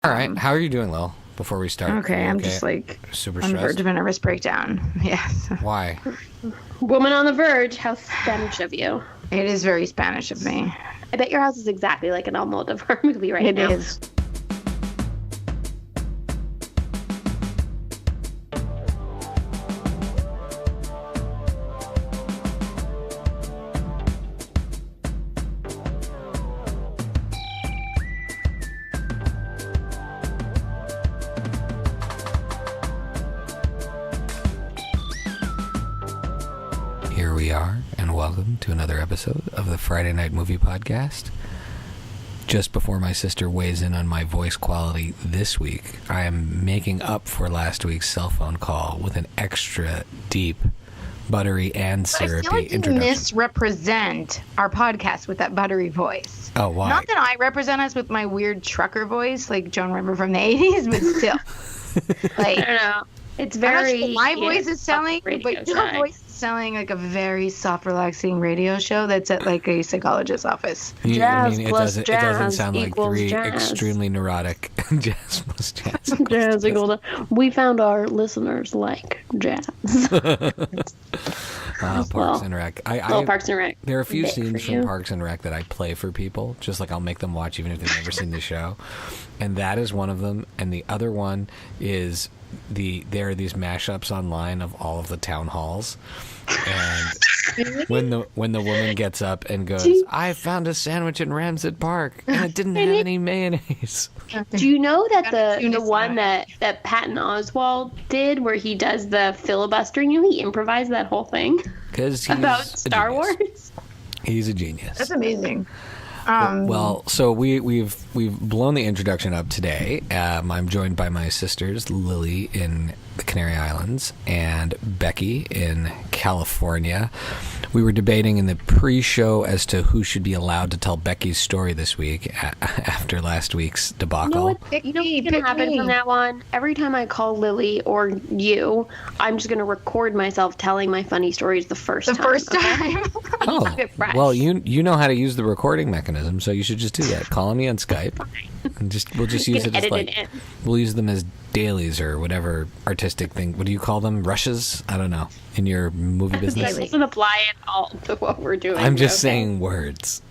All right. How are you doing, Lil? Before we start. Okay, I'm just like super on the stressed. verge of a nervous breakdown. Yes. Why? Woman on the verge. How Spanish of you. It is very Spanish of me. I bet your house is exactly like an Almodovar movie right now. It is. Here we are, and welcome to another episode of the Friday Night Movie Podcast. Just before my sister weighs in on my voice quality this week, I am making up for last week's cell phone call with an extra deep, buttery, and syrupy I feel like you introduction. misrepresent our podcast with that buttery voice. Oh, why? Not that I represent us with my weird trucker voice, like Joan Rivers from the 80s, but still. Like, I don't know. It's I'm not very. sure my voice is selling, radio but your Shai. voice is selling like a very soft, relaxing radio show that's at like a psychologist's office. Jazz it plus doesn't, it doesn't jazz sound like equals three jazz. extremely neurotic jazz plus jazz. Jazz equal to. We found our listeners like jazz. Parks and Rec. Parks and Rec. There are a few Bit scenes for from you. Parks and Rec that I play for people, just like I'll make them watch even if they've never seen the show. And that is one of them. And the other one is there are these mashups online of all of the town halls. And when the woman gets up and goes, I found a sandwich in Ramsden Park and it didn't have any mayonnaise. Do you know that the Tuna one that Patton Oswalt did, where he does the filibustering? You know, he improvised that whole thing Because he's about a Star genius. Wars. He's a genius. That's amazing. Well, so we've blown the introduction up today. I'm joined by my sisters, Lily in the Canary Islands and Becky in California. We were debating in the pre-show as to who should be allowed to tell Becky's story this week after last week's debacle. You know what's going to happen from now on? Every time I call Lily or you, I'm just going to record myself telling my funny stories the first time. time. Oh, Keep it fresh. well, you know how to use the recording mechanism, so you should just do that. Call me on Skype, and we'll just use can it as edit it in. we'll use them as dailies or whatever artistic thing. What do you call them? Rushes? I don't know. In your movie business, That doesn't apply at all to what we're doing. I'm just okay? saying words.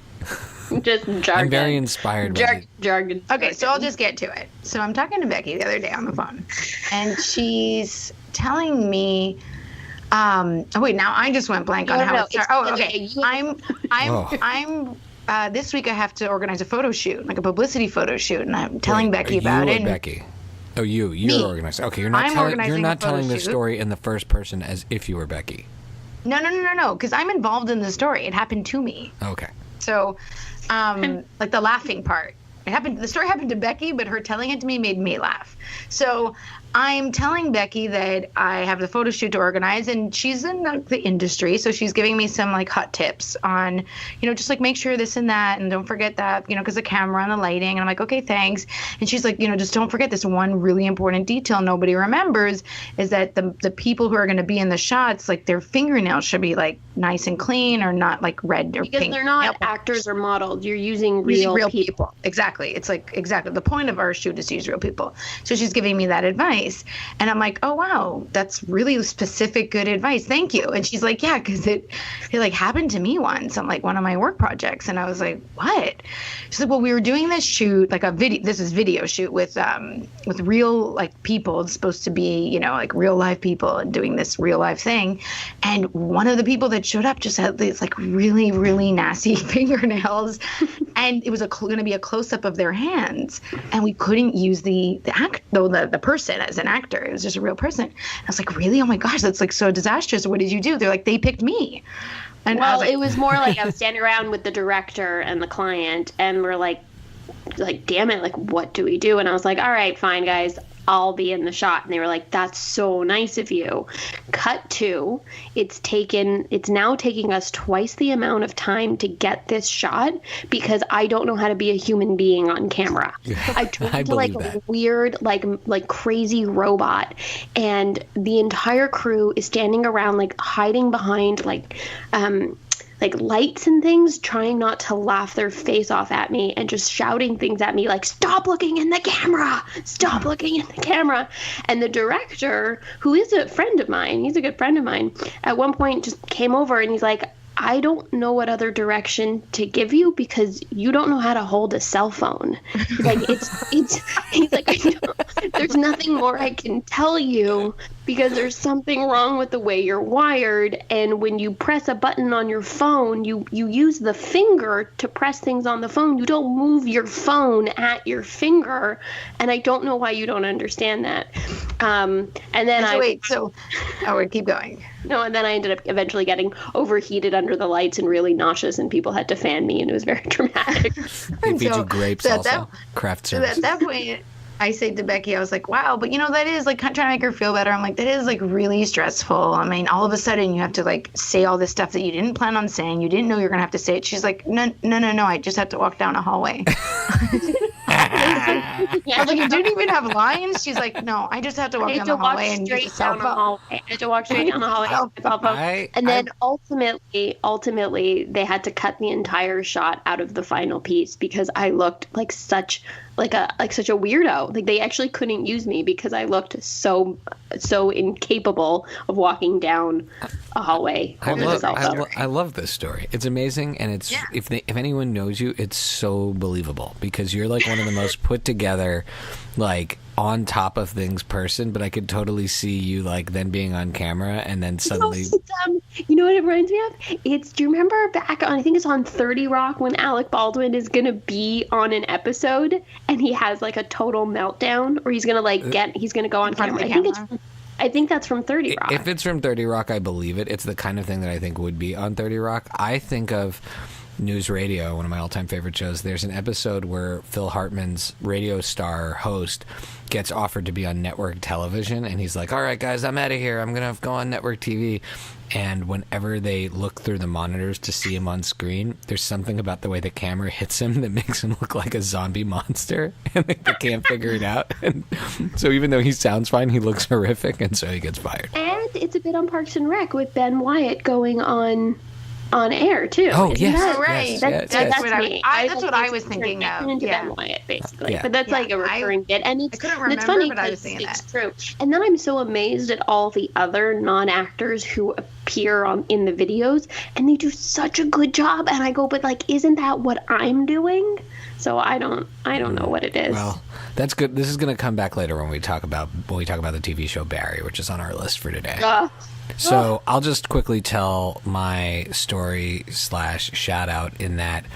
Just jargon. I'm very inspired by Jargon. Okay, so I'll just get to it. So I'm talking to Becky the other day on the phone, and she's telling me. Oh wait, now I just went blank on how it started. Oh, okay. I'm this week I have to organize a photo shoot, like a publicity photo shoot, and I'm telling Becky about it. Becky. Oh, you're Me. organizing. Okay, you're not I'm telling. organizing You're not a photo telling the shoot. story in the first person as if you were Becky. No, because I'm involved in the story. It happened to me. Okay. So, like the laughing part. The story happened to Becky, but her telling it to me made me laugh. So I'm telling Becky that I have the photo shoot to organize, and she's in the industry, so she's giving me some like hot tips on, just like make sure this and that, and don't forget that, because the camera and the lighting. And I'm like, okay, thanks. And she's like, just don't forget this one really important detail nobody remembers is that the people who are going to be in the shots, like their fingernails should be like nice and clean, or not like red or Because pink. they're not nail polish. actors or models. You're using Using real people. Exactly. It's like exactly the point of our shoot is to use real people. So she's giving me that advice, and I'm like, oh wow, that's really specific, good advice. Thank you. And she's like, yeah, because it like happened to me once on like one of my work projects, and I was like, what? She's like, well, we were doing this shoot, like this is video shoot with real like people. It's supposed to be like real life people and doing this real life thing, and one of the people that showed up just had these like really, really nasty fingernails, and it was going to be a close up of their hands, and we couldn't use the person as an actor. It was just a real person. I was like, really? Oh my gosh, that's like so disastrous. What did you do? They're like, they picked me. And Well, it it was more like I was standing around with the director and the client, and we're like, damn it, like, what do we do? And I was like, all right, fine, guys, I'll be in the shot. And they were like, that's so nice of you. Cut to, it's now taking us twice the amount of time to get this shot because I don't know how to be a human being on camera. I turned into like a weird, like crazy robot, and the entire crew is standing around like hiding behind like like lights and things, trying not to laugh their face off at me and just shouting things at me like, stop looking in the camera, stop looking in the camera. And the director, who is a friend of mine, he's a good friend of mine, at one point just came over and he's like, I don't know what other direction to give you because you don't know how to hold a cell phone. He's like, he's like, there's nothing more I can tell you because there's something wrong with the way you're wired. And when you press a button on your phone, you use the finger to press things on the phone. You don't move your phone at your finger. And I don't know why you don't understand that. And then keep going. No, and then I ended up eventually getting overheated under the lights and really nauseous, and people had to fan me, and it was very dramatic. They feed you grapes also, craft service. So at that point, I said to Becky, I was like, wow, but that is like trying to make her feel better. I'm like, that is like really stressful. I mean, all of a sudden you have to like say all this stuff that you didn't plan on saying. You didn't know you were going to have to say it. She's like, no. I just had to walk down a hallway. I was like, you didn't even have lines? She's like, no, I just had to walk down the hallway and use a cell phone. I had to walk straight down the hallway with my cell phone. And then ultimately, they had to cut the entire shot out of the final piece because I looked like such a weirdo. Like they actually couldn't use me because I looked so incapable of walking down a hallway holding a cell phone. I love this story. It's amazing, and it's if anyone knows you, it's so believable because you're like one of the most put together, like on top of things person. But I could totally see you like then being on camera and then suddenly. You know what it reminds me of? Do you remember back on, I think it's on 30 Rock, when Alec Baldwin is gonna be on an episode and he has like a total meltdown, or he's gonna go on camera. I think that's from 30 Rock. If it's from 30 Rock, I believe it. It's the kind of thing that I think would be on 30 Rock. I think of News Radio, one of my all-time favorite shows. There's an episode where Phil Hartman's radio star host gets offered to be on network television, and he's like, all right, guys, I'm out of here. I'm going to go on network TV. And whenever they look through the monitors to see him on screen, there's something about the way the camera hits him that makes him look like a zombie monster, and they can't figure it out. And so even though he sounds fine, he looks horrific, and so he gets fired. And it's a bit on Parks and Rec with Ben Wyatt going on air too. Oh, yes, that right? Yes, that's what me. That's what I was thinking of. Into Yeah. Ben Wyatt, basically. Yeah. But that's like a recurring bit, and I couldn't remember, it's funny but I was because thinking it's that. true. And then I'm so amazed at all the other non-actors who appear in the videos, and they do such a good job. And I go, but like, isn't that what I'm doing? So I don't know what it is. Well, that's good. This is going to come back later when we talk about the TV show Barry, which is on our list for today. So I'll just quickly tell my story / shout out in that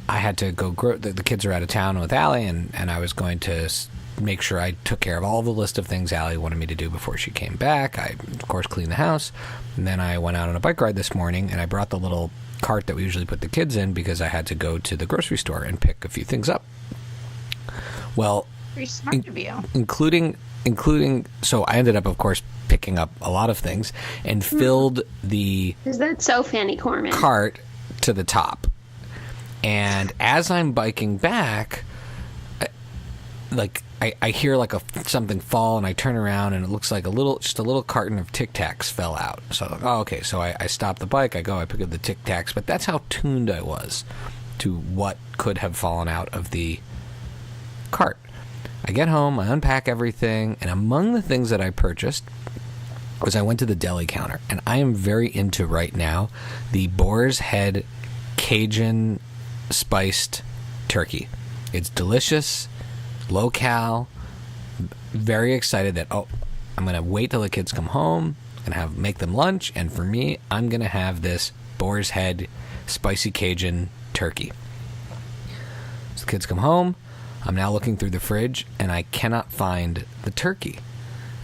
I had to go the kids are out of town with Allie, and I was going to make sure I took care of all the list of things Allie wanted me to do before she came back. I, of course, cleaned the house, and then I went out on a bike ride this morning, and I brought the little cart that we usually put the kids in because I had to go to the grocery store and pick a few things up. Well, Pretty smart of you. including so I ended up, of course, picking up a lot of things and filled the Is that so, Fanny Corman? cart to the top. And as I'm biking back, I hear like something fall, and I turn around, and it looks like just a little carton of Tic Tacs fell out. So I'm like, oh, okay. So I stop the bike, I pick up the Tic Tacs, but that's how tuned I was to what could have fallen out of the cart. I get home, I unpack everything, and among the things that I purchased was I went to the deli counter, and I am very into right now the Boar's Head Cajun spiced turkey. It's delicious, low-cal, very excited that, I'm going to wait till the kids come home and make them lunch, and for me, I'm going to have this Boar's Head spicy Cajun turkey. So the kids come home, I'm now looking through the fridge, and I cannot find the turkey.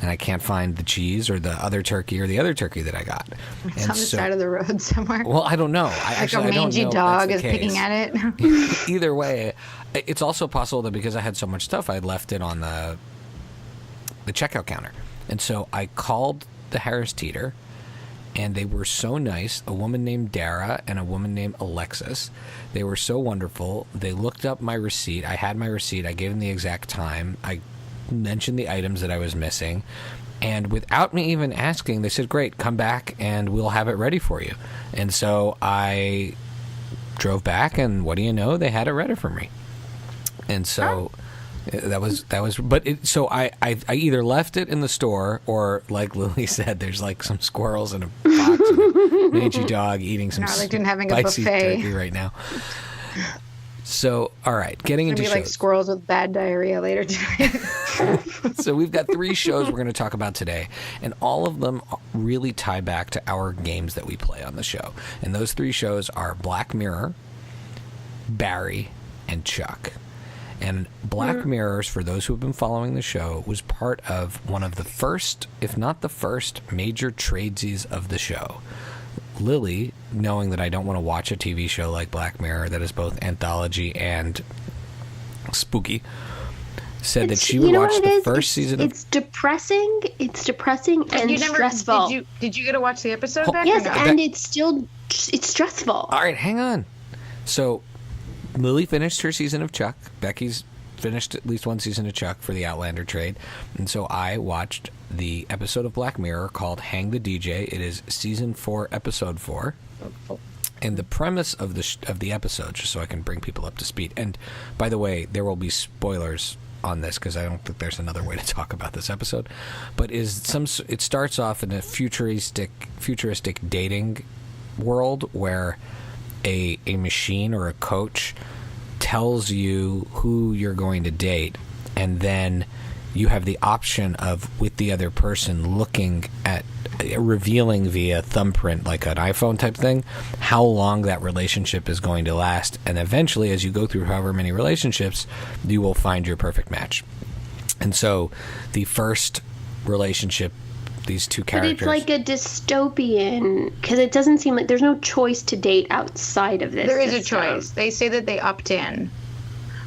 And I can't find the cheese or the other turkey that I got. It's on the side of the road somewhere. Well, I don't know. I don't know. Like a mangy dog is picking at it. Either way, it's also possible that because I had so much stuff, I left it on the checkout counter. And so I called the Harris Teeter, and they were so nice. A woman named Dara and a woman named Alexis. They were so wonderful. They looked up my receipt. I had my receipt. I gave them the exact time. I mentioned the items that I was missing. And without me even asking, they said, great, come back and we'll have it ready for you. And so I drove back, and what do you know? They had it ready for me. And so that was, but so I either left it in the store, or like Lily said, there's like some squirrels in a box and a mangy dog eating some having a spicy buffet turkey right now. So, all right, getting into shows. Like squirrels with bad diarrhea later tonight. So we've got 3 shows we're going to talk about today, and all of them really tie back to our games that we play on the show. And those 3 shows are Black Mirror, Barry, and Chuck. And Black Mirrors, for those who have been following the show, was part of one of the first, if not the first, major tradesies of the show. Lily, knowing that I don't want to watch a TV show like Black Mirror that is both anthology and spooky, said that she would watch the first season of... It's depressing and stressful. Did you get to watch the episode back? Yes, and it's stressful. All right, hang on. So Lily finished her season of Chuck. Becky's finished at least one season of Chuck for the Outlander trade. And so I watched the episode of Black Mirror called Hang the DJ. It is season 4, episode 4. And the premise of the episode, just so I can bring people up to speed. And by the way, there will be spoilers on this because I don't think there's another way to talk about this episode. But it starts off in a futuristic dating world where a machine or a coach tells you who you're going to date, and then you have the option of, with the other person, looking at revealing via thumbprint, like an iPhone type thing, how long that relationship is going to last. And eventually, as you go through however many relationships, you will find your perfect match. And so the first relationship, these 2 characters... But it's like a dystopian, because it doesn't seem like there's no choice to date outside of this. There is a choice. They say that they opt in.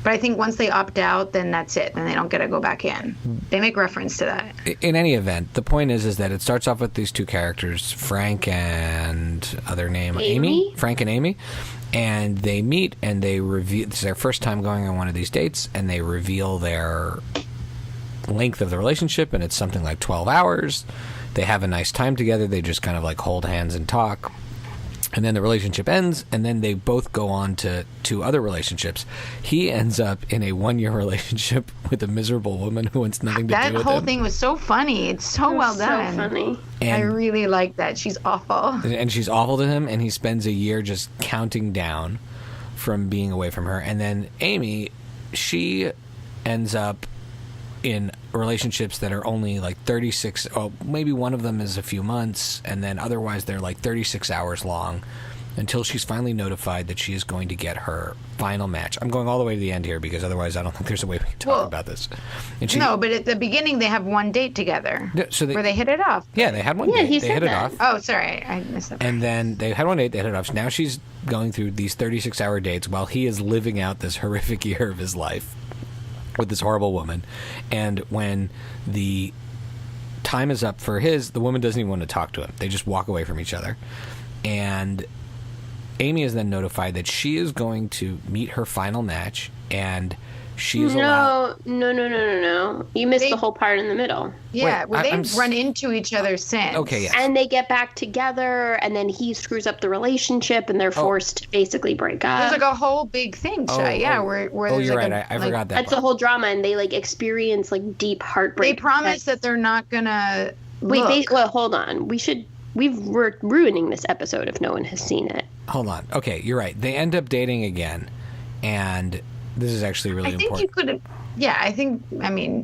But I think once they opt out, then that's it. Then they don't get to go back in. They make reference to that. In any event, the point is that it starts off with these 2 characters, Frank and other name, Amy? Frank and Amy. And they meet and they reveal, this is their first time going on one of these dates, and they reveal their length of the relationship, and it's something like 12 hours. They have a nice time together. They just kind of like hold hands and talk. And then the relationship ends, and then they both go on to 2 other relationships. He ends up in a 1-year relationship with a miserable woman who wants nothing to do with him. That whole thing was so funny. It's so well done. So funny. I really like that. She's awful. And she's awful to him, and he spends a year just counting down from being away from her. And then Amy, she ends up in relationships that are only like 36, oh, maybe one of them is a few months, and then otherwise they're like 36 hours long, until she's finally notified that she is going to get her final match. I'm going all the way to the end here because otherwise I don't think there's a way we can talk about this. And no, but at the beginning they have one date together where they hit it off. Yeah, they had one date. They hit it off. Oh, sorry. I missed that. And then they had one date, they hit it off. So now she's going through these 36-hour dates while he is living out this horrific year of his life with this horrible woman. And when the time is up for the woman doesn't even want to talk to him. They just walk away from each other. And Amy is then notified that she is going to meet her final match, and she is allowed... No. You missed the whole part in the middle. Yeah, where they run into each other since. Okay, yes. And they get back together, and then he screws up the relationship, and they're forced to basically break up. There's like a whole big thing, Shai. Where you're like right. I forgot that That's the whole drama, and they like experience like deep heartbreak. They promise that they're not gonna Wait, hold on. We're ruining this episode if no one has seen it. Hold on. Okay, you're right. They end up dating again, and this is actually really important. I think you could. Yeah,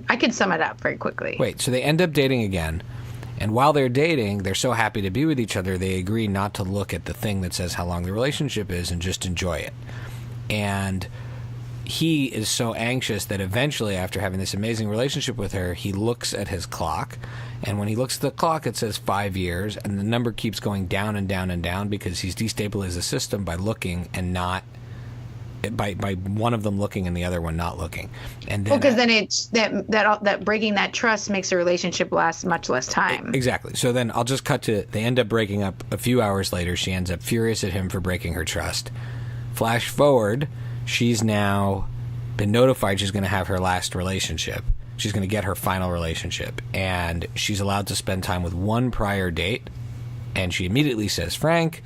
I could sum it up very quickly. Wait, so they end up dating again, and while they're dating, they're so happy to be with each other, they agree not to look at the thing that says how long the relationship is and just enjoy it. And he is so anxious that eventually, after having this amazing relationship with her, he looks at his clock, and when he looks at the clock, it says 5 years, and the number keeps going down and down and down because he's destabilized the system by looking and not... By one of them looking and the other one not looking, and then because then it's that breaking that trust makes the relationship last much less time. Exactly. So then I'll just cut to they end up breaking up a few hours later. She ends up furious at him for breaking her trust. Flash forward, she's now been notified she's going to have her last relationship, She's going to get her final relationship, and she's allowed to spend time with one prior date, and she immediately says Frank.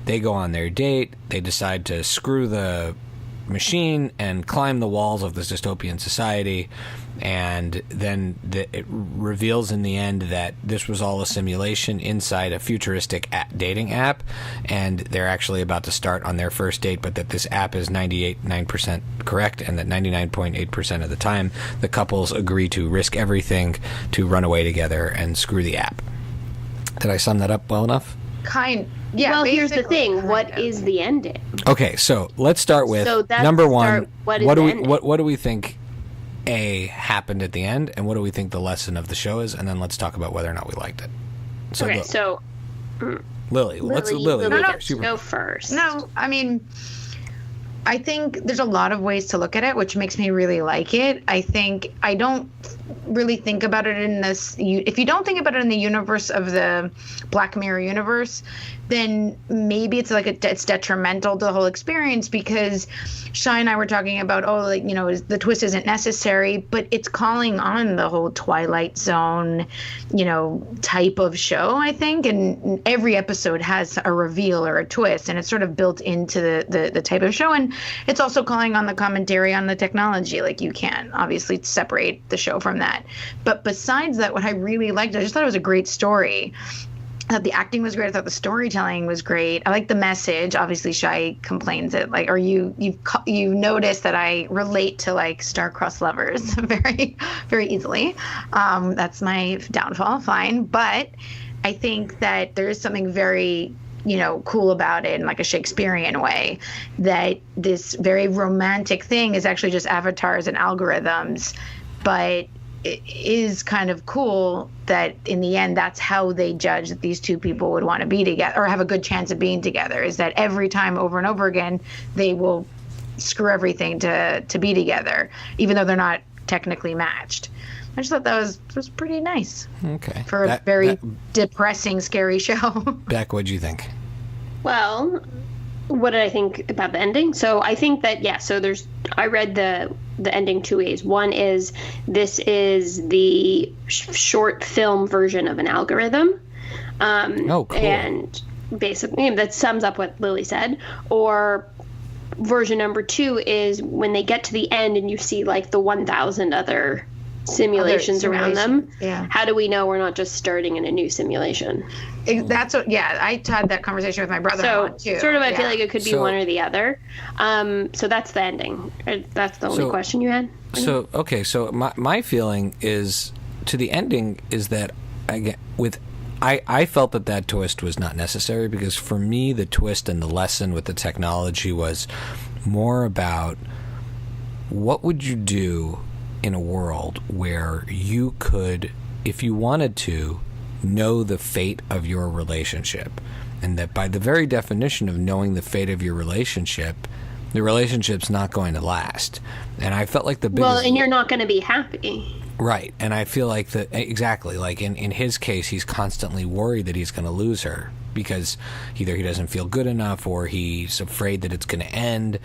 They go on their date. They decide to screw the machine and climb the walls of this dystopian society, and then it reveals in the end that this was all a simulation inside a futuristic dating app, and they're actually about to start on their first date, but that this app is 98.9% correct, and that 99.8% of the time the couples agree to risk everything to run away together and screw the app. Did I sum that up well enough? Yeah. Well, here's the thing. Kind What of. is the ending? Okay, so let's start with number one. What do we think happened at the end, and what do we think the lesson of the show is, and then let's talk about whether or not we liked it. So, okay, so Lily, let's Lily go first. No, I mean, I think there's a lot of ways to look at it, which makes me really like it. I think I don't really think about it in this. If you don't think about it in the universe of the Black Mirror universe, then maybe it's it's detrimental to the whole experience, because Shai and I were talking about, the twist isn't necessary, but it's calling on the whole Twilight Zone, type of show, I think. And every episode has a reveal or a twist, and it's sort of built into the type of show. And it's also calling on the commentary on the technology. Like, you can't obviously separate the show from that. But besides that, what I really liked, I just thought it was a great story. I thought the acting was great. I thought the storytelling was great. I like the message. Obviously, Shai complains that you noticed that I relate to star-crossed lovers very, very easily. That's my downfall. Fine, but I think that there is something very cool about it in a Shakespearean way, that this very romantic thing is actually just avatars and algorithms, but it is kind of cool that in the end that's how they judge that these two people would want to be together or have a good chance of being together, is that every time over and over again they will screw everything to be together, even though they're not technically matched. I just thought that was pretty nice. Okay. For a very depressing, scary show. Beck, what'd you think? Well, what did I think about the ending? So I think that, so I read the ending two ways. One is this is the short film version of an algorithm. Cool. And basically that sums up what Lily said. Or version number two is when they get to the end and you see the 1,000 other simulations around them. Yeah. How do we know we're not just starting in a new simulation? That's what. Yeah, I had that conversation with my brother-in-law too. Sort of, I feel like it could be one or the other. So that's the ending. That's the only question you had. So okay, so my feeling is to the ending is that I felt that twist was not necessary, because for me the twist and the lesson with the technology was more about what would you do in a world where you could, if you wanted to, know the fate of your relationship, and that by the very definition of knowing the fate of your relationship, the relationship's not going to last. And I felt like the biggest... and you're not going to be happy. Right, and I feel like exactly, in his case, he's constantly worried that he's going to lose her, because either he doesn't feel good enough or he's afraid that it's going to end.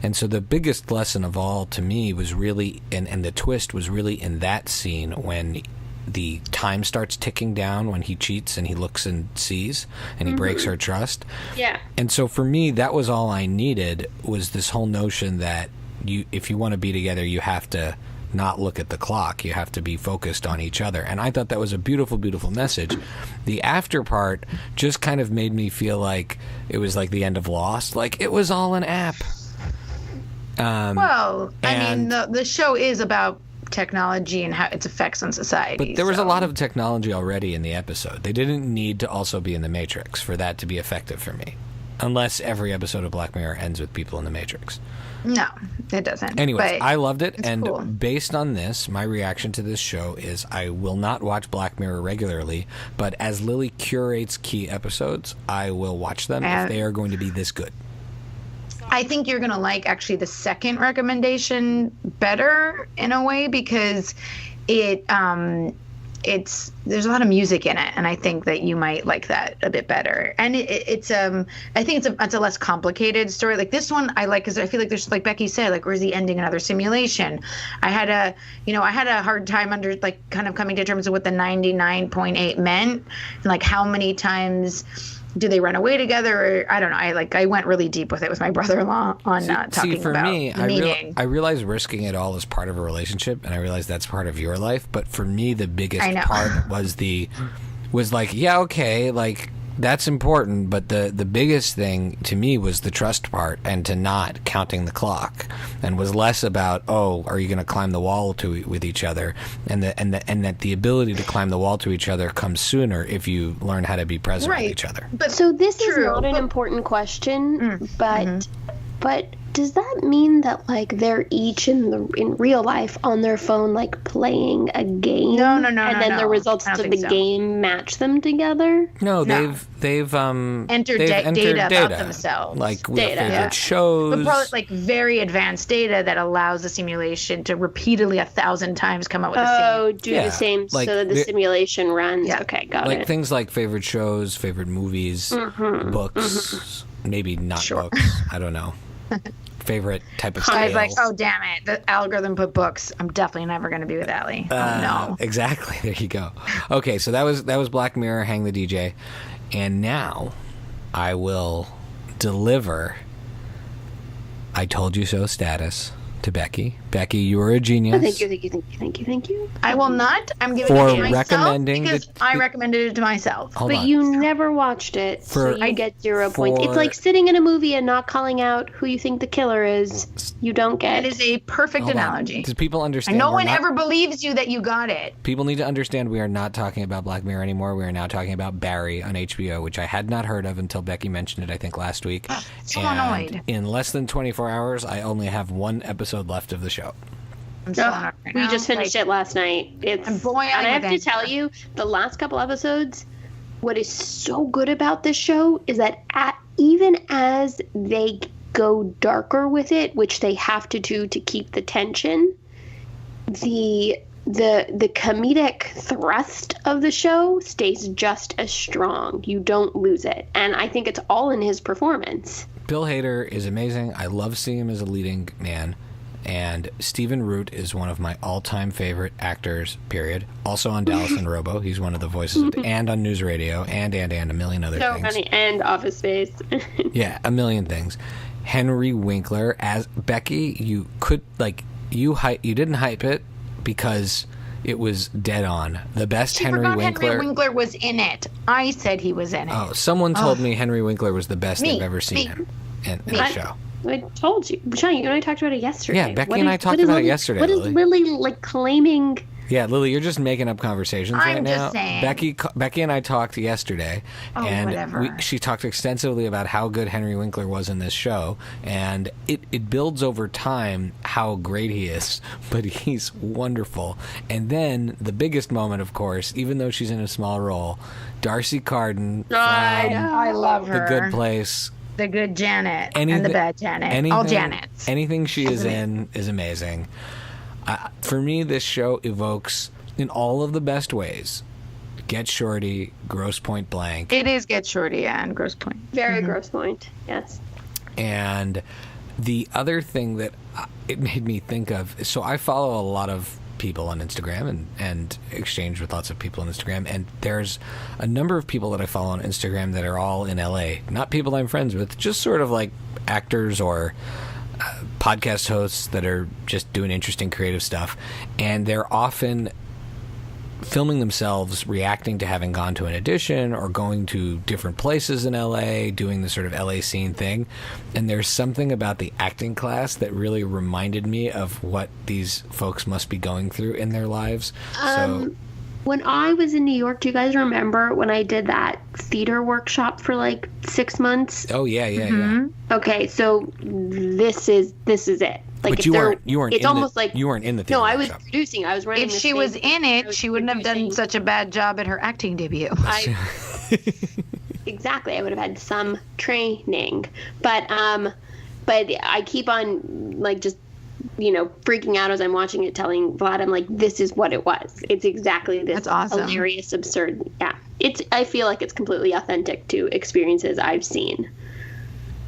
And so the biggest lesson of all to me was really, and the twist was really in that scene when the time starts ticking down, when he cheats and he looks and sees and he breaks her trust. Yeah. And so for me, that was all I needed, was this whole notion that if you want to be together, you have to not look at the clock. You have to be focused on each other. And I thought that was a beautiful, beautiful message. The after part just kind of made me feel like it was like the end of Lost. Like it was all an app. I mean, the show is about technology and how its effects on society. But there was a lot of technology already in the episode. They didn't need to also be in the Matrix for that to be effective for me. Unless every episode of Black Mirror ends with people in the Matrix. No, it doesn't. Anyways, I loved it, and cool. Based on this, my reaction to this show is I will not watch Black Mirror regularly, but as Lily curates key episodes, I will watch them if they are going to be this good. I think you're going to like actually the second recommendation better in a way, because it there's a lot of music in it, and I think that you might like that a bit better. And it's I think it's a less complicated story. Like this one I like because I feel like there's, like Becky said, like, where's he ending another simulation? I had a hard time kind of coming to terms with what the 99.8 meant, and like how many times do they run away together? Or, I don't know. I went really deep with it with my brother-in-law on talking for about me, the meaning. I realize risking it all is part of a relationship, and I realize that's part of your life. But for me, the biggest part was like, yeah, okay, like that's important. But the biggest thing to me was the trust part, and to not counting the clock, and was less about, oh, are you going to climb the wall with each other, and that the ability to climb the wall to each other comes sooner if you learn how to be present with each other. But so this is not an important question, but does that mean that like they're each in real life on their phone like playing a game? No. And then the results of the game match them together? No, they've entered data about themselves, like favorite shows, but probably like very advanced data that allows the simulation to repeatedly 1,000 times come up with the same. The same, like, so that the simulation runs. Yeah. Okay, got it. Like things like favorite shows, favorite movies, books, maybe not books. I don't know. Favorite type of style. I was like, oh, damn it. The algorithm put books. I'm definitely never going to be with Allie. No. Exactly. There you go. Okay, so that was Black Mirror, Hang the DJ. And now I will deliver I Told You So status to Becky. Becky, you are a genius. Oh, thank you. I will not. I'm giving it to myself because I recommended it to myself. But you never watched it, so you get 0 points. It's like sitting in a movie and not calling out who you think the killer is. You don't get. That is a perfect analogy. Does people understand? And no one ever believes you that you got it. People need to understand we are not talking about Black Mirror anymore. We are now talking about Barry on HBO, which I had not heard of until Becky mentioned it, I think, last week. So annoyed. In less than 24 hours, I only have one episode left of the show. I'm so annoyed right now. We just finished it last night. And I have to tell you, the last couple episodes, what is so good about this show is that even as they go darker with it, which they have to do to keep the tension, the comedic thrust of the show stays just as strong. You don't lose it. And I think it's all in his performance. Bill Hader is amazing. I love seeing him as a leading man. And Stephen Root is one of my all-time favorite actors, period. Also on Dallas and Robo. He's one of the voices. And on News Radio. And a million other things. So funny. And Office Space. Yeah, a million things. Henry Winkler as Becky. You could, like, you didn't hype it because it was dead on. The best Henry Winkler. Henry Winkler was in it. I said he was in it. Oh, someone told me Henry Winkler was the best they've ever seen him in the show. I told you. Shai, you and I talked about it yesterday. Yeah, Becky and I talked about it yesterday. What is Lily, like, claiming? Yeah, Lily, you're just making up conversations right now. I'm just saying. Becky and I talked yesterday, and whatever. She talked extensively about how good Henry Winkler was in this show, and it builds over time how great he is, but he's wonderful. And then the biggest moment, of course, even though she's in a small role, Darcy Carden from I love her. The Good Place. The good Janet and the bad Janet. All Janets. Anything she is in is amazing. For me, this show evokes, in all of the best ways, Get Shorty, Grosse Point Blank. It is Get Shorty and Grosse Point. Very Grosse Point, yes. And the other thing that it made me think of, so I follow a lot of people on Instagram and exchange with lots of people on Instagram, and there's a number of people that I follow on Instagram that are all in LA. Not people I'm friends with, just sort of like actors or podcast hosts that are just doing interesting creative stuff, and they're often filming themselves reacting to having gone to an audition or going to different places in LA, doing the sort of LA scene thing. And there's something about the acting class that really reminded me of what these folks must be going through in their lives. When I was in New York, do you guys remember when I did that theater workshop for like 6 months? Oh yeah. Okay, so this is it. Like, but you weren't. It's almost like you weren't in the theater. No, I was producing. I was running. If she was in it, she wouldn't have done such a bad job at her acting debut. Exactly. I would have had some training, but I keep on like just freaking out as I'm watching it, telling Vlad, I'm like, this is what it was. It's exactly this. That's awesome. Hilarious, absurd. Yeah. I feel like it's completely authentic to experiences I've seen.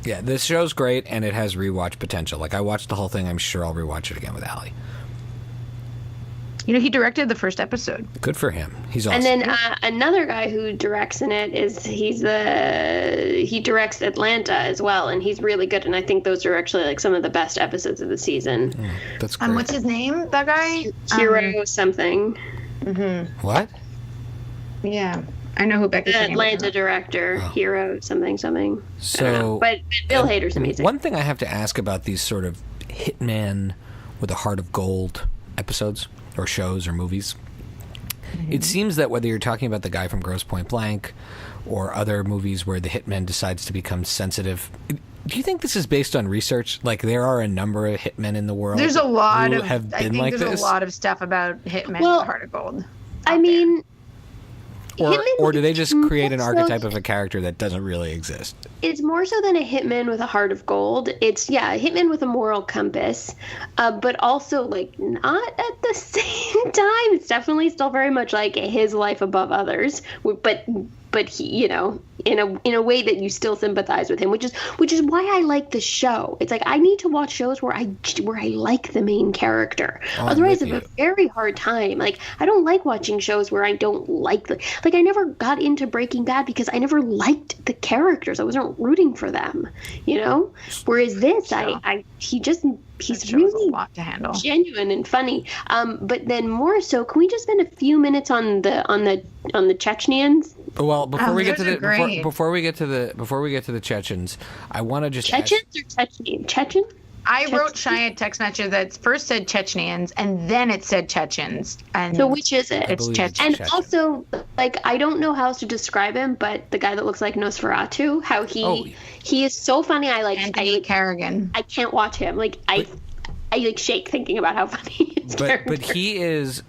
Yeah, this show's great, and it has rewatch potential. Like, I watched the whole thing. I'm sure I'll rewatch it again with Allie. He directed the first episode. Good for him. He's awesome. And then another guy who directs in it he directs Atlanta as well, and he's really good. And I think those are actually like some of the best episodes of the season. That's great. What's his name? That guy? Hero something. Mm-hmm. What? Yeah, I know who Becca's The name is. Atlanta director, Hero something. So, but Bill Hader's amazing. One thing I have to ask about these sort of hitman with a heart of gold episodes or shows or movies, it seems that whether you're talking about the guy from Grosse Pointe Blank or other movies where the hitman decides to become sensitive, do you think this is based on research? Like, there are a number of hitmen in the world. There's a lot who of. have been I think like there's this? a lot of stuff about hitmen with a heart of gold. I mean, or do they just create an more archetype so- of a character that doesn't really exist? It's more so than a hitman with a heart of gold. It's, a hitman with a moral compass, but also, like, not at the same time. It's definitely still very much like his life above others, but he, in a way that you still sympathize with him, which is why I like the show. It's like I need to watch shows where I like the main character. Otherwise, I have a very hard time. Like, I don't like watching shows where I don't like I never got into Breaking Bad because I never liked the characters. I wasn't rooting for them, Whereas this, he's really a lot to handle. Genuine and funny. But then more so, can we just spend a few minutes on the Chechnyans? Well, before we get to those are great. before we get to the Chechens, I want to just Chechens or Chechen? Chechen? I wrote Shai a text message that first said Chechnyans and then it said Chechens. And so which is it? It's Chechen. And Chechen. also, like, I don't know how else to describe him, but the guy that looks like Nosferatu, how he is so funny. Anthony Carrigan. I can't watch him. Like, I like shake thinking about how funny he is. But he is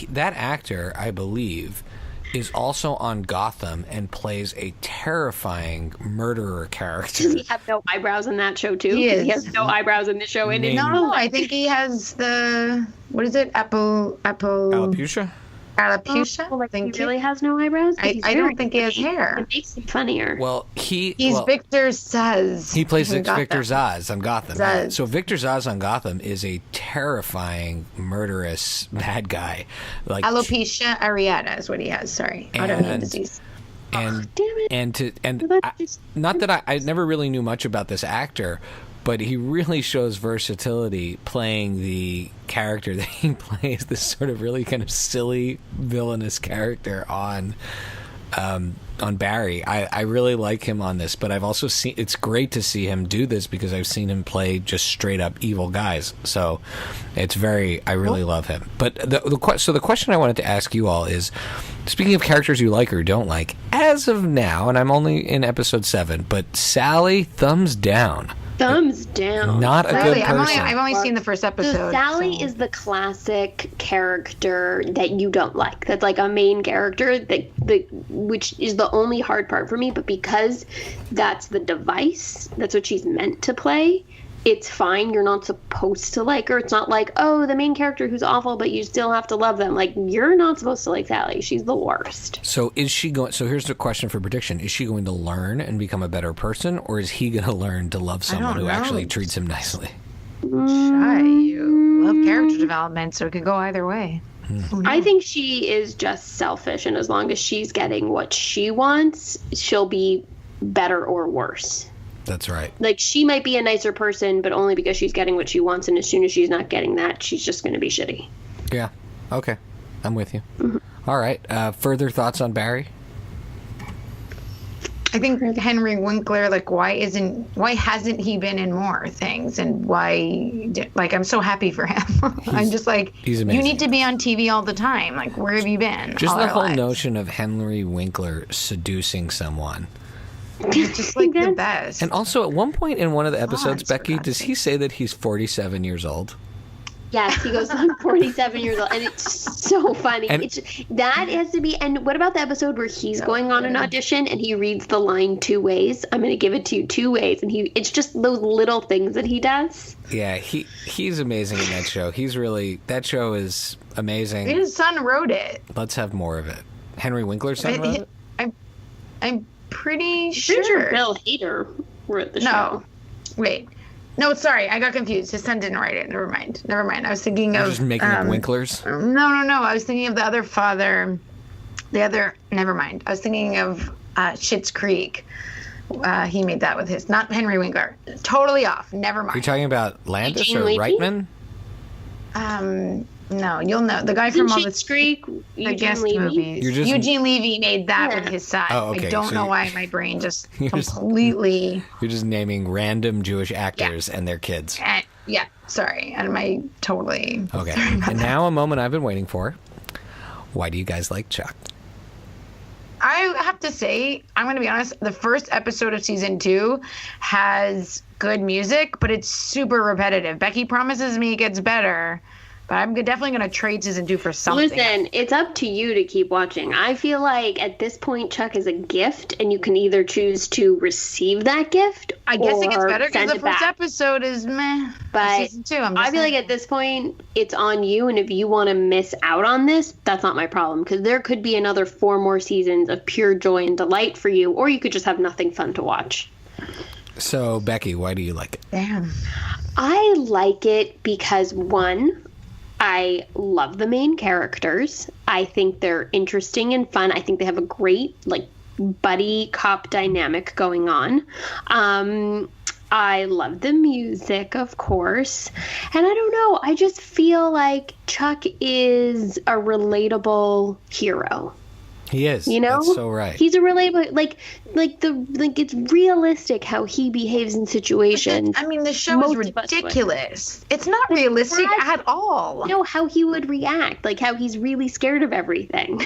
that actor, I believe, is also on Gotham and plays a terrifying murderer character. Does he have no eyebrows in that show too? He is. He has no eyebrows in the show. And No, I think he has the what is it? Alopecia? Alopecia? Like, he Thank you. really has no eyebrows. I don't think he has hair. It makes him funnier. Well, he's Victor Zsasz. He plays in Gotham. Victor Zsasz on Gotham. Zsasz. So Victor Zsasz on Gotham is a terrifying, murderous bad guy. Like Alopecia areata is what he has. Sorry, autoimmune disease. And damn it. not that I never really knew much about this actor, but he really shows versatility playing the character that he plays, this sort of really kind of silly, villainous character on Barry. I really like him on this, but I've also seen, it's great to see him do this because I've seen him play just straight up evil guys. So I really love him. But the question I wanted to ask you all is, speaking of characters you like or don't like, as of now, and I'm only in episode 7, but Sally, thumbs down. Thumbs down. Not a Really, good person. I've only seen the first episode. So Sally is the classic character that you don't like. That's like a main character which is the only hard part for me. But because that's the device, that's what she's meant to play. It's fine. You're not supposed to like her. It's not like, oh, the main character who's awful, but you still have to love them. Like, you're not supposed to like Sally. She's the worst. So is she going? So here's the question for prediction: is she going to learn and become a better person, or is he going to learn to love someone who actually treats him nicely? Shai, you love character development, so it could go either way. I think she is just selfish, and as long as she's getting what she wants, she'll be better or worse. That's right. Like, she might be a nicer person, but only because she's getting what she wants, and as soon as she's not getting that, she's just going to be shitty. Yeah. Okay. I'm with you. Mm-hmm. All right. Further thoughts on Barry? I think Henry Winkler, like, why hasn't he been in more things, and I'm so happy for him. I'm just like, he's amazing. You need to be on TV all the time. Like, where have you been? Just all the our whole lives? notion of Henry Winkler seducing someone. It's just like the best. And also, at one point in one of the episodes, Becky, does he say that he's 47 years old? Yes, he goes, I'm 47 years old, and it's so funny. And- That has to be. And what about the episode where he's going on an audition and he reads the line 2 ways? I'm going to give it to you 2 ways, and it's just those little things that he does. Yeah, he's amazing in that show. That show is amazing. His son wrote it. Let's have more of it. Henry Winkler's son wrote it? I'm pretty I'm sure. pretty sure Bill Hader wrote the show. No, wait. No, sorry, I got confused. His son didn't write it. Never mind. I was thinking You're of just making up Winklers? No. I was thinking of the other father. Never mind. I was thinking of Schitt's Creek. He made that with his, not Henry Winkler. Totally off. Never mind. You're talking about Landis Eugene or Levy? Reitman? No, you'll know the guy from all the Schitt's Creek, the Eugene guest Levy. movies. You're Eugene Levy made that Yeah. with his son. Oh, okay, I don't so know you- why my brain just You're just- completely. You're just naming random Jewish actors and their kids. Yeah, sorry. And my totally. Okay. Sorry about And that. now a moment I've been waiting for. Why do you guys like Chuck? I have to say, I'm going to be honest, the first episode of season 2 has good music, but it's super repetitive. Becky promises me it gets better, but I'm definitely going to trade season 2 for something. Listen, it's up to you to keep watching. I feel like at this point, Chuck is a gift, and you can either choose to receive that gift. I guess it gets or better because send the it first back. episode is meh. But season 2, I'm I just feel like saying. at this point, it's on you, and if you want to miss out on this, that's not my problem, because there could be another 4 more seasons of pure joy and delight for you, or you could just have nothing fun to watch. So, Becky, why do you like it? Damn. I like it because, one, I love the main characters. I think they're interesting and fun. I think they have a great, buddy cop dynamic going on. I love the music, of course. And I don't know, I just feel like Chuck is a relatable hero. He is. You know, That's so right. He's a relatable, it's realistic how he behaves in situations. I mean, the show Most is of us would. ridiculous. It's not realistic That's- at all. You know how he would react, like how he's really scared of everything.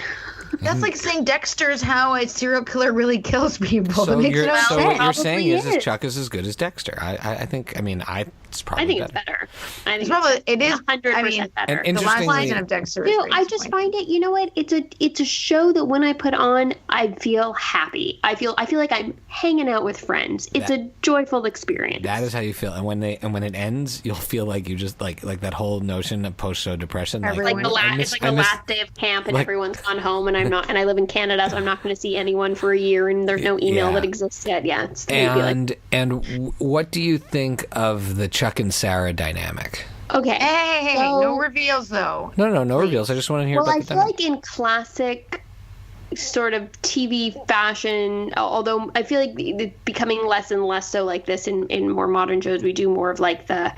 That's like saying Dexter's how a serial killer really kills people. So, it makes no so sense. what you're Probably saying is is. Chuck is as good as Dexter. I think, it's probably I think it's better. better. I think It's probably, it is 100% I mean, better. And the last interestingly- season of Dexter is No, very I just disappointing. find it. You know what? It's a show that when I put on, I feel happy. I feel like I'm hanging out with friends. It's a joyful experience. That is how you feel, and when it ends, you'll feel like you just like that whole notion of post-show depression. Everyone- like the I it's like the miss- last day of camp, and like- everyone's gone home, and I'm not, and I live in Canada, so I'm not going to see anyone for a year, and there's no email Yeah. that exists yet. Yeah, it's gonna be like, And what do you think of the Chuck and Sarah dynamic? okay. Hey, So- no reveals though. No reveals. I just want to hear Well, about I the feel dynamic. like in classic sort of TV fashion, although I feel like it's becoming less and less so like this in more modern shows, we do more of like the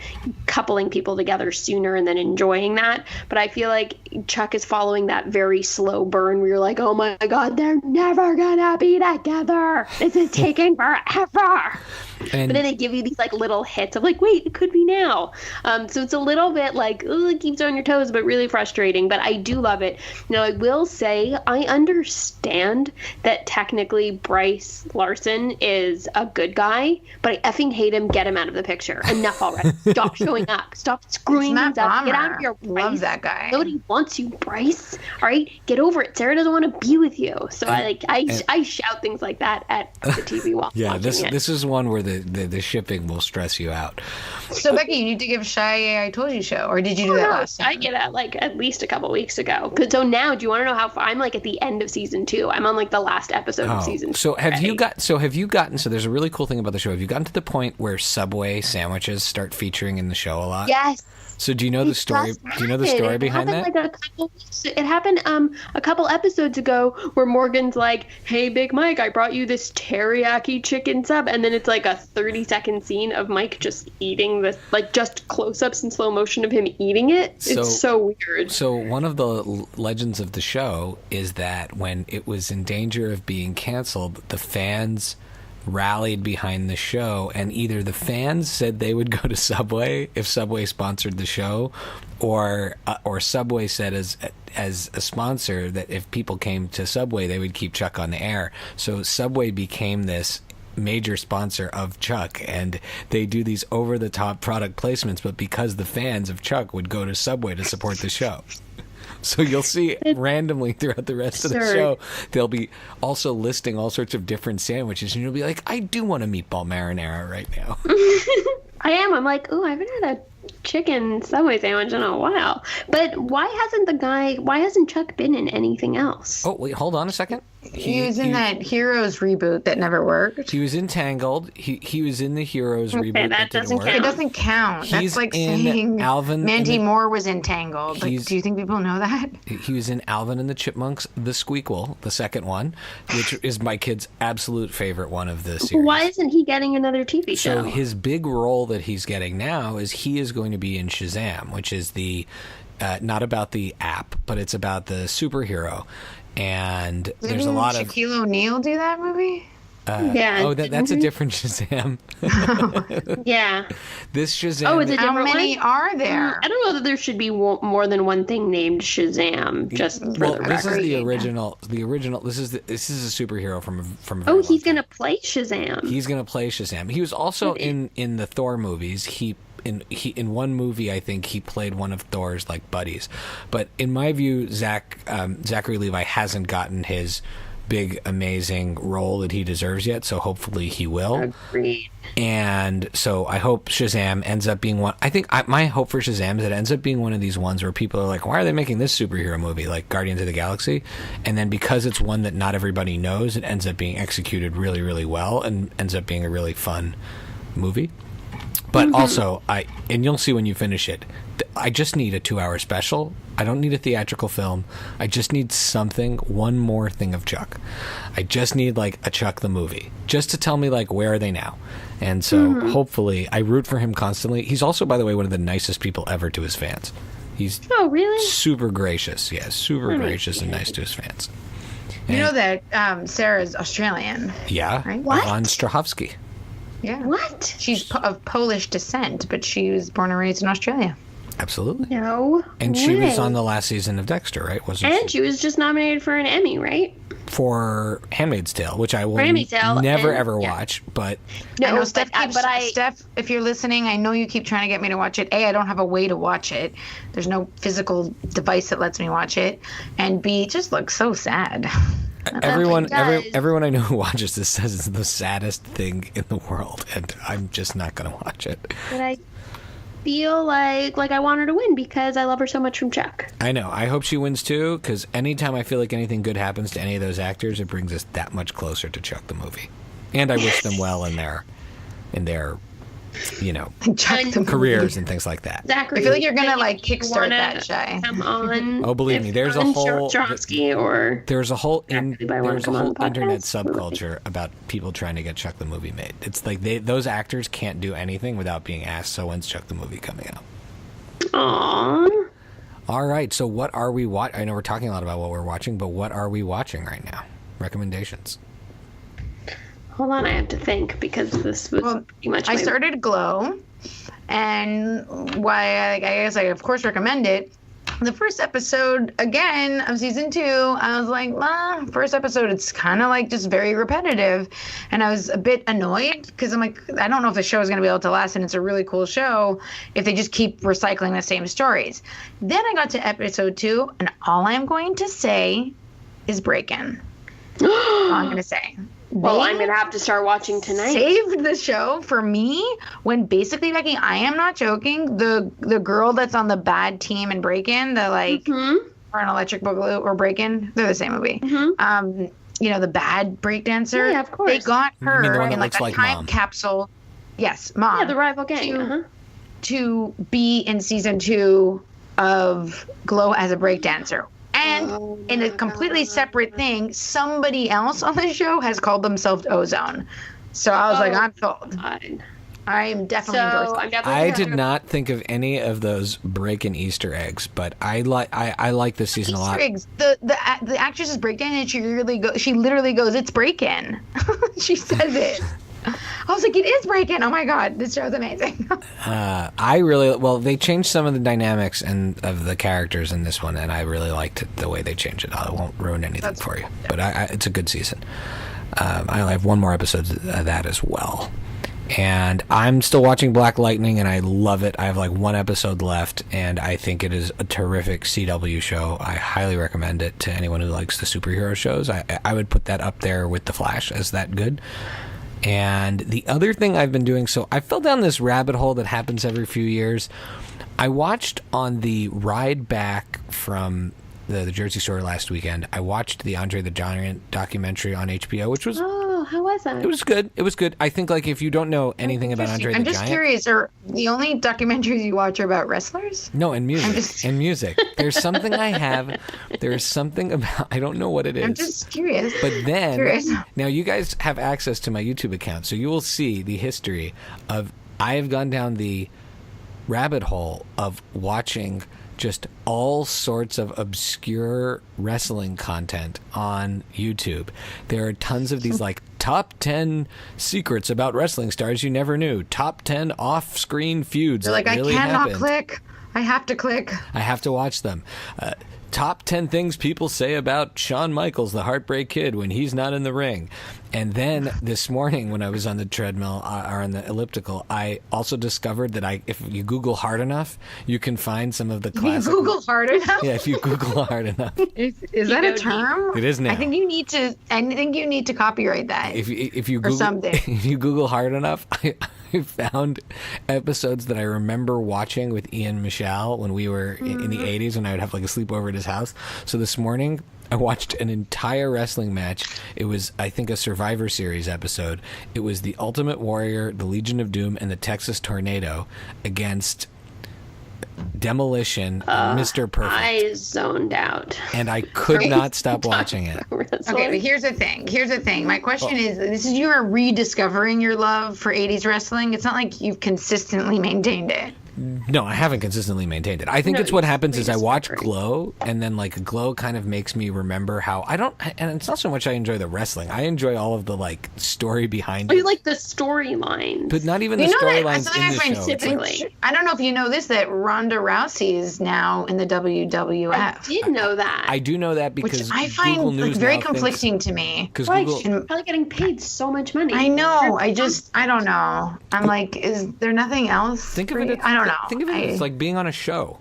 coupling people together sooner and then enjoying that. But I feel like Chuck is following that very slow burn where you're like, oh my God, they're never gonna be together. This is taking forever. And But then they give you these like little hits of like, wait, it could be now. So it's a little bit like, ooh, it keeps you on your toes, but really frustrating. But I do love it. Now, I will say I understand that technically Bryce Larson is a good guy, but I effing hate him. Get him out of the picture. Enough already. Stop showing up. Stop screwing Matt things up. Get out of Bomber. here, Bryce. Love that guy. Nobody wants you, Bryce. All right, get over it. Sarah doesn't want to be with you. So I shout things like that at the TV while yeah, watching it. this is one where the shipping will stress you out. So Becky, you need to give Shai a I Told You show, or did you do that No, last time? I get it like at least a couple weeks ago. So now, do you want to know how far I'm like at the end of season 2? I'm on like the last episode of season 2. So have you already. gotten so there's a really cool thing about the show. Have you gotten to the point where Subway sandwiches start featuring in the show a lot? Yes. So do you know the story? Do you know the story behind that? It happened a couple episodes ago where Morgan's like, "Hey, Big Mike, I brought you this teriyaki chicken sub," and then it's like a 30-second scene of Mike just eating this, like just close-ups in slow motion of him eating it. It's so weird. So one of the legends of the show is that when it was in danger of being canceled, the fans rallied behind the show, and either the fans said they would go to Subway if Subway sponsored the show, or Subway said as a sponsor that if people came to Subway they would keep Chuck on the air. So Subway became this major sponsor of Chuck, and they do these over-the-top product placements, but because the fans of Chuck would go to Subway to support the show. So you'll see randomly throughout the rest of the show, they'll be also listing all sorts of different sandwiches, and you'll be like, I do want a meatball marinara right now. I am. I'm like, oh, I haven't had a chicken Subway sandwich in a while. But why hasn't Chuck been in anything else? Oh, wait, hold on a second. He was in that Heroes reboot that never worked. He was in Tangled. He was in the Heroes reboot that didn't work. It doesn't count. He's That's like in saying Alvin Mandy Moore was in Tangled. Like, do you think people know that? He was in Alvin and the Chipmunks, The Squeakquel, the second one, which is my kid's absolute favorite one of the series. Why isn't he getting another TV show? So his big role that he's getting now is he is going to be in Shazam, which is the not about the app, but it's about the superhero. And there's a lot of Shaquille O'Neal do that movie. That's a different Shazam. Yeah. This Shazam. Oh, it's a different How many one? are there? I don't know that there should be more than one thing named Shazam. Just for the this is record. the original. The original. This is a superhero from. Oh, he's gonna play Shazam. He's gonna play Shazam. He was also in the Thor movies. In one movie, I think he played one of Thor's like buddies. But in my view, Zachary Levi hasn't gotten his big amazing role that he deserves yet, so hopefully he will. Agreed. And so I hope Shazam ends up being one. I think my hope for Shazam is that it ends up being one of these ones where people are like, why are they making this superhero movie like Guardians of the Galaxy? And then because it's one that not everybody knows, it ends up being executed really, really well and ends up being a really fun movie. But also, and you'll see when you finish it, I just need a 2-hour special. I don't need a theatrical film. I just need one more thing of Chuck. I just need like a Chuck the movie, just to tell me like, where are they now? And so hopefully I root for him constantly. He's also, by the way, one of the nicest people ever to his fans. He's super gracious. Yeah, super gracious and nice to his fans. And, you know that Sarah's Australian. Yeah. Right? What? Yvonne Strahovski. Yeah. What? She's of Polish descent, but she was born and raised in Australia. Absolutely. No. And she was on the last season of Dexter, right? Wasn't And she was just nominated for an Emmy, right? For Handmaid's Tale, which I will Tale, ever watch, but No, I know Steph, Steph, if you're listening, I know you keep trying to get me to watch it. A, I don't have a way to watch it. There's no physical device that lets me watch it. And B, it just looks so sad. everyone I know who watches this says it's the saddest thing in the world, and I'm just not going to watch it. But I feel like I want her to win because I love her so much from Chuck. I know. I hope she wins too, because anytime I feel like anything good happens to any of those actors, it brings us that much closer to Chuck the movie. And I wish them well in their careers and things like that. Zachary, I feel like you're gonna like kickstart that, Shai. Come on. Oh, believe me, there's a whole internet subculture about people trying to get Chuck the movie made. It's like those actors can't do anything without being asked. So when's Chuck the movie coming out? Aww. All right. So what are we watching? I know we're talking a lot about what we're watching, but what are we watching right now? Recommendations. Hold on, I have to think because this was pretty much. I started Glow, and I guess I of course recommend it. The first episode again of season 2, I was like, first episode, it's kind of like just very repetitive, and I was a bit annoyed because I'm like, I don't know if the show is going to be able to last, and it's a really cool show if they just keep recycling the same stories. Then I got to episode 2, and all I'm going to say is break-in. All I'm going to say. Well, I'm going to have to start watching tonight. Saved the show for me when basically, Becky, I am not joking, the girl that's on the bad team in Break-In, or an Electric Boogaloo or Break-In, they're the same movie. The bad breakdancer. Yeah, of course. They got her the one that in like a looks like time Mom. capsule. Yes, Mom. Yeah, the rival gang. To be in season 2 of Glow as a breakdancer. And in a completely separate thing, somebody else on the show has called themselves Ozone. So I was like, I'm sold. God. I am definitely endorsing. I did not think of any of those break-in Easter eggs, but I like this season a lot. Eggs. The actress is break-in, and she literally goes, it's break-in. She says it. I was like, it is break-in. Oh my god, this show's amazing. They changed some of the dynamics of the characters in this one, and I really liked the way they changed it. I won't ruin anything for you, but it's a good season. I only have one more episode of that as well. And I'm still watching Black Lightning, and I love it. I have like one episode left, and I think it is a terrific CW show. I highly recommend it to anyone who likes the superhero shows. I would put that up there with The Flash as that good. And the other thing I've been doing, so I fell down this rabbit hole that happens every few years. I watched on the ride back from the Jersey Shore last weekend, I watched the Andre the Giant documentary on HBO, which was... Oh, how was that? It was good. It was good. I think, like, if you don't know anything about Andre the Giant... I'm just curious, are the only documentaries you watch are about wrestlers? No, and music. And music. There's something I have... There's something about... I don't know what it is. I'm just curious. But then... Now, you guys have access to my YouTube account, so you will see the history of... I have gone down the rabbit hole of watching... just all sorts of obscure wrestling content on YouTube. There are tons of these like top 10 secrets about wrestling stars you never knew. Top 10 off-screen feuds. You're like, that really I cannot happened. click. I have to click. I have to watch them. Top 10 things people say about Shawn Michaels, the Heartbreak Kid, when he's not in the ring. And then this morning when I was on the treadmill or on the elliptical, I also discovered that if you Google hard enough, you can find some of the classic... You Google hard enough? Yeah, if you Google hard enough. Is that a term? It is now. I think you need to copyright that. If you Google, or something. If you Google hard enough, I found episodes that I remember watching with Ian Michelle when we were in the 80s when I would have like a sleepover at his house. So this morning, I watched an entire wrestling match. It was, I think, a Survivor Series episode. It was the Ultimate Warrior, the Legion of Doom, and the Texas Tornado against Demolition and Mr. Perfect. I zoned out. And I could not stop watching it. Okay, but here's the thing. My question is, this is you are rediscovering your love for 80s wrestling. It's not like you've consistently maintained it. No, I haven't consistently maintained it. I think it's what happens is I watch Glow, and then like Glow kind of makes me remember how and it's not so much I enjoy the wrestling. I enjoy all of the like story behind it. You like the storylines, but not even the storylines in the show. Typically, I don't know if you know this, that Ronda Rousey is now in the WWF. I did know that. I do know that because which I find Google News very conflicting to me. Because Google probably getting paid so much money. I know. I don't know. I'm like, is there nothing else? Think of it. I don't know. Think of it as like being on a show.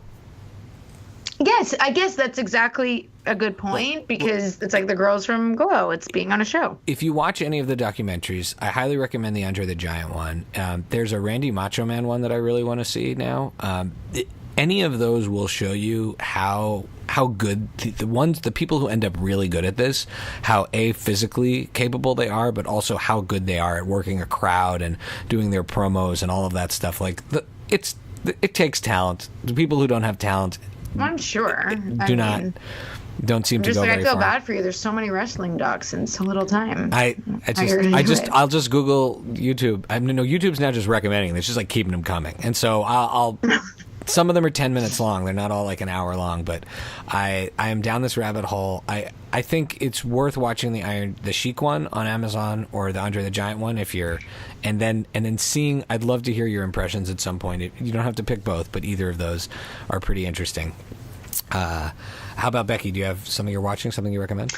Yes, I guess that's exactly a good point because it's like the girls from Glow. It's being on a show. If you watch any of the documentaries, I highly recommend the Andre the Giant one. There's a Randy Macho Man one that I really want to see now. Any of those will show you how good the people who end up really good at this, how physically capable they are, but also how good they are at working a crowd and doing their promos and all of that stuff. Like it takes talent. The people who don't have talent, I'm sure, don't seem to go very far. I feel bad for you. There's so many wrestling docs in so little time. I'll just Google YouTube. YouTube's not just recommending. It's just like keeping them coming. And so I'll some of them are 10 minutes long. They're not all like an hour long, but I am down this rabbit hole. I think it's worth watching the Sheik one on Amazon or the Andre the Giant one and then seeing. I'd love to hear your impressions at some point. You don't have to pick both, but either of those are pretty interesting. How about Becky? Do you have something you're watching? Something you recommend?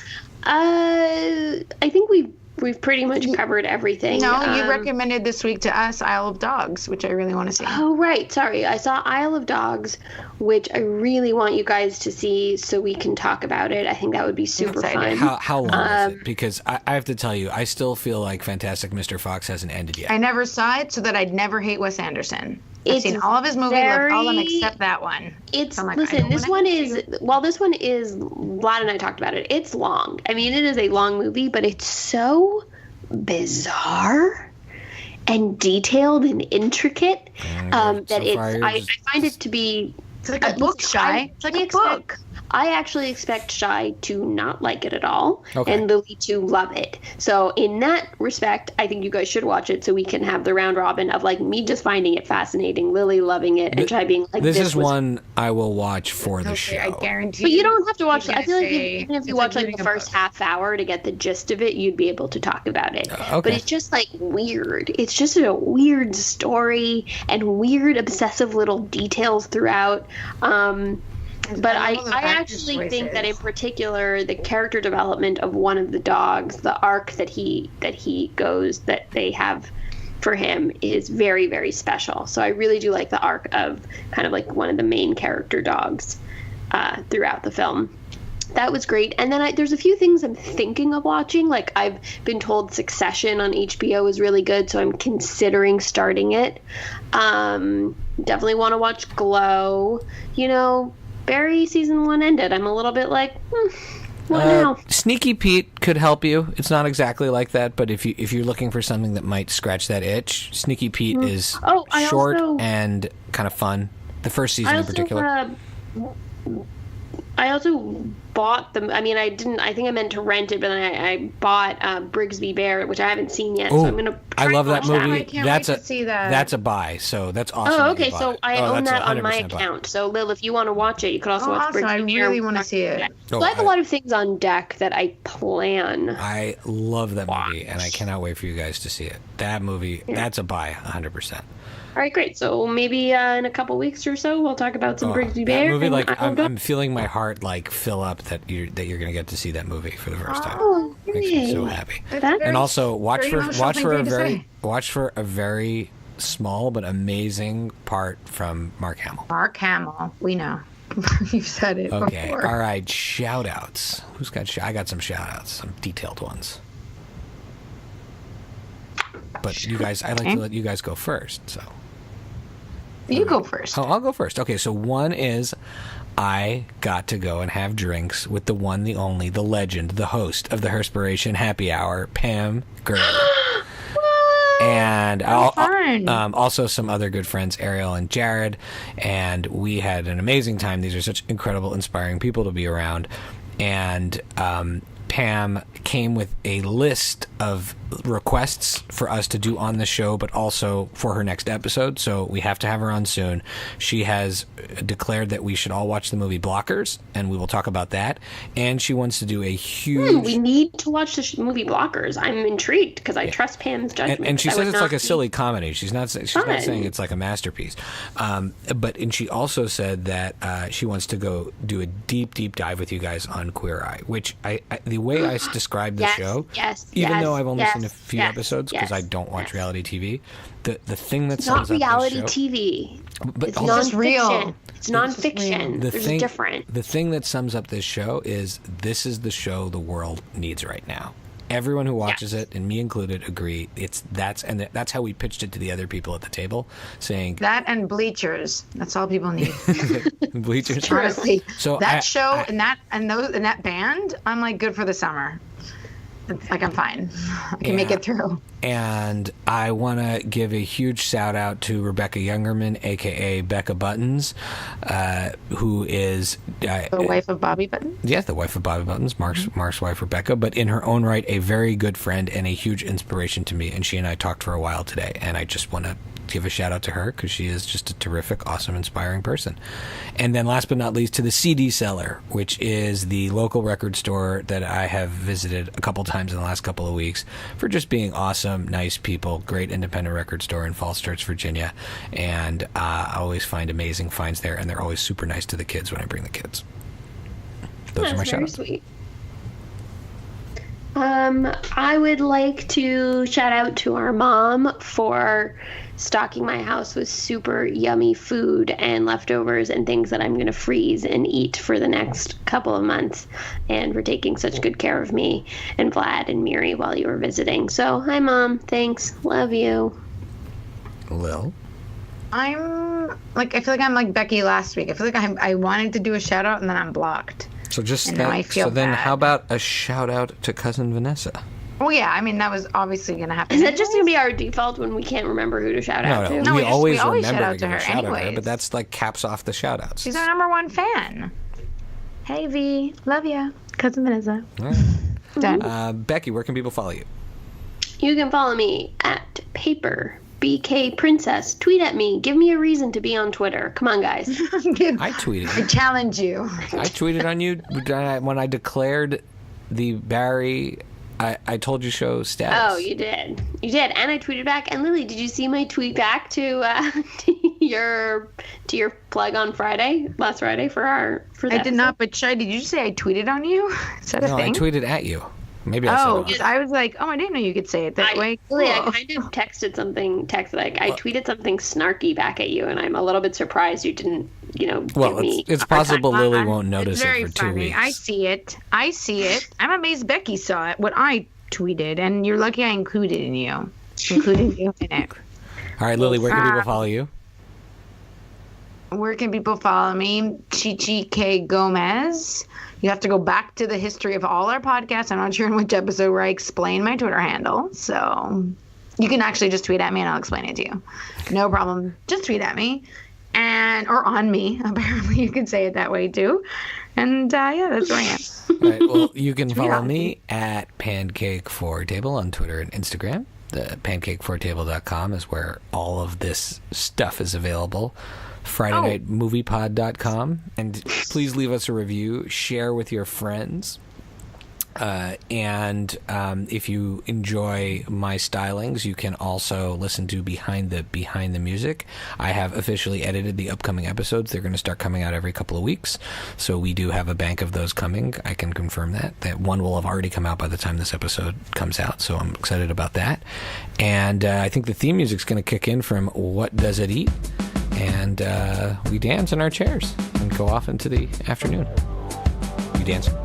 I think we've pretty much covered everything. No, you recommended this week to us Isle of Dogs, which I really want to see. Oh, right. Sorry. I saw Isle of Dogs, which I really want you guys to see so we can talk about it. I think that would be super fun. How long is it? Because I have to tell you, I still feel like Fantastic Mr. Fox hasn't ended yet. I never saw it so that I'd never hate Wes Anderson. I've seen all of his movies, loved all of them except that one. Listen, this one is, Vlad and I talked about it. It's long. I mean, it is a long movie, but it's so bizarre and detailed and intricate I find it to be... It's like a book, Shai. It's like a book. I actually expect Shai to not like it at all, okay, and Lily to love it. So in that respect, I think you guys should watch it so we can have the round robin of like me just finding it fascinating, Lily loving it, and Shai being like, this is one I will watch for the show. I guarantee. But you don't have to watch it. I feel like even if you watch like the first half hour to get the gist of it, you'd be able to talk about it. Okay. But it's just like weird. It's just a weird story and weird obsessive little details throughout. But I love the actors' actually think that in voices. particular, the character development of one of the dogs, the arc that they have for him is very, very special. So I really do like the arc of kind of like one of the main character dogs throughout the film. That was great. And then there's a few things I'm thinking of watching. Like, I've been told Succession on HBO is really good, so I'm considering starting it. Definitely want to watch Glow. You know, Barry season 1 ended. I'm a little bit like, what now? Sneaky Pete could help you. It's not exactly like that, but if you're looking for something that might scratch that itch, Sneaky Pete is short and kind of fun. The first season in particular. I also bought them. I mean, I didn't. I think I meant to rent it, but then I bought Brigsby Bear, which I haven't seen yet. So I'm gonna. I love that movie. I can't wait to see that. That's a buy. So that's awesome. Oh, okay. So I own that on my account. So Lil, if you want to watch it, you could also watch Brigsby Bear. I really want to see it. So I have a lot of things on deck that I plan. I love that movie, and I cannot wait for you guys to see it. That movie, that's a buy, 100%. All right, great. So maybe in a couple weeks or so, we'll talk about some Brigsby Bear. That movie, like I'm feeling my heart like fill up that you're gonna get to see that movie for the first time. Oh, Makes me so happy. And also watch for a very small but amazing part from Mark Hamill. Mark Hamill, we know. You've said it Okay, before. all right. Shoutouts. Who's got? I got some shoutouts, some detailed ones. But you guys, I'd like to let you guys go first. So you go first. Oh, I'll go first. Okay, so one is I got to go and have drinks with the one, the only, the legend, the host of the Herspiration Happy Hour, Pam Gurley. And also some other good friends, Ariel and Jared. And we had an amazing time. These are such incredible, inspiring people to be around. And Pam came with a list of requests for us to do on the show, but also for her next episode. So we have to have her on soon. She has declared that we should all watch the movie Blockers, and we will talk about that. And she wants to do a huge... we need to watch the movie Blockers. I'm intrigued because I trust Pam's judgment. And she says it's like a silly comedy. She's not saying it's like a masterpiece. And she also said that she wants to go do a deep, deep dive with you guys on Queer Eye, which the way I described the show, even though I've only seen a few episodes because I don't watch reality TV, the thing that sums up reality this show, TV. but It's also, non-fiction. real. It's non-fiction. There's different. The thing that sums up this show is this is the show the world needs right now. Everyone who watches it, and me included, agree. That's how we pitched it to the other people at the table, saying that and Bleachers. That's all people need. Bleachers. Honestly, So that show and that band, I'm like good for the summer. Like I'm fine. I can make it through. And I want to give a huge shout out to Rebecca Youngerman, aka Becca Buttons, who is The wife of Bobby Buttons? Yes, the wife of Bobby Buttons, Mark's wife, Rebecca, but in her own right, a very good friend and a huge inspiration to me. And she and I talked for a while today, and I just want to give a shout out to her because she is just a terrific, awesome, inspiring person. And then last but not least, to the CD Cellar, which is the local record store that I have visited a couple times in the last couple of weeks for just being awesome, nice people, great independent record store in Falls Church, Virginia. And I always find amazing finds there, and they're always super nice to the kids when I bring the kids. Those are my shout outs. Sweet. I would like to shout out to our mom for stocking my house with super yummy food and leftovers and things that I'm going to freeze and eat for the next couple of months, and for taking such good care of me and Vlad and Miri while you were visiting. So, hi, Mom. Thanks. Love you. Lil? I feel like I'm like Becky last week. I feel like I wanted to do a shout out and then I'm blocked. So just and now I feel bad. How about a shout out to cousin Vanessa? Oh yeah, I mean that was obviously gonna happen. Is that just gonna be our default when we can't remember who to shout out to? No, we always remember shout out to give to a her shout out to her, anyways. but that's like caps off the shout outs. She's our number one fan. Hey V, love ya, cousin Vanessa. Right. Done. Becky, where can people follow you? You can follow me at Paper BK Princess. Tweet at me. Give me a reason to be on Twitter. Come on, guys. I tweeted. I challenge you. I tweeted on you when I declared the Barry. I told you show status. Oh, you did. You did. And I tweeted back. And Lily, did you see my tweet back to your plug on last Friday for I did not, but Shai, did you just say I tweeted on you? Is that a No, thing? I tweeted at you. Maybe I said it. because I was like, I didn't know you could say it that way. Really, I Cool. kind of I tweeted something snarky back at you, and I'm a little bit surprised you didn't, Well, give me. it's possible Lily won't It's notice very it for 2 funny. weeks. I see it. I'm amazed Becky saw it, what I tweeted, and you're lucky I included you in it. All right, Lily, where can people follow you? Where can people follow me? Chichi K. Gomez. You have to go back to the history of all our podcasts. I'm not sure in which episode where I explain my Twitter handle. So you can actually just tweet at me and I'll explain it to you. No problem. Just tweet at me or on me. Apparently you can say it that way too. And that's where I am. All right, well, you can follow me at Pancake4Table on Twitter and Instagram. The pancake4table.com is where all of this stuff is available. FridayNightMoviePod.com. And please leave us a review. Share with your friends. And if you enjoy my stylings, you can also listen to Behind the Music. I have officially edited the upcoming episodes. They're going to start coming out every couple of weeks. So we do have a bank of those coming. I can confirm that one will have already come out by the time this episode comes out. So I'm excited about that. And I think the theme music's going to kick in from What Does It Eat? And we dance in our chairs and go off into the afternoon. You dancing?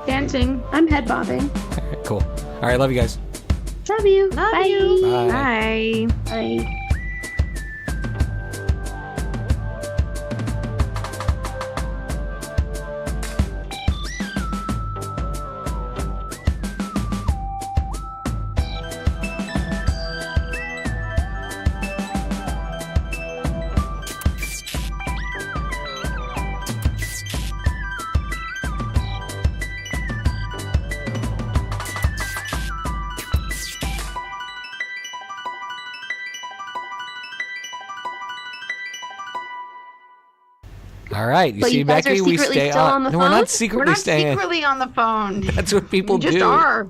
Dancing. I'm head bobbing. All right, cool. All right, love you guys. Love you. Love Bye. you. Bye. Bye. Bye. All right, you But see, you guys are Becky, we secretly stay still on the No, we're phone? not We're secretly not staying. secretly on the phone. That's what people We just do. are.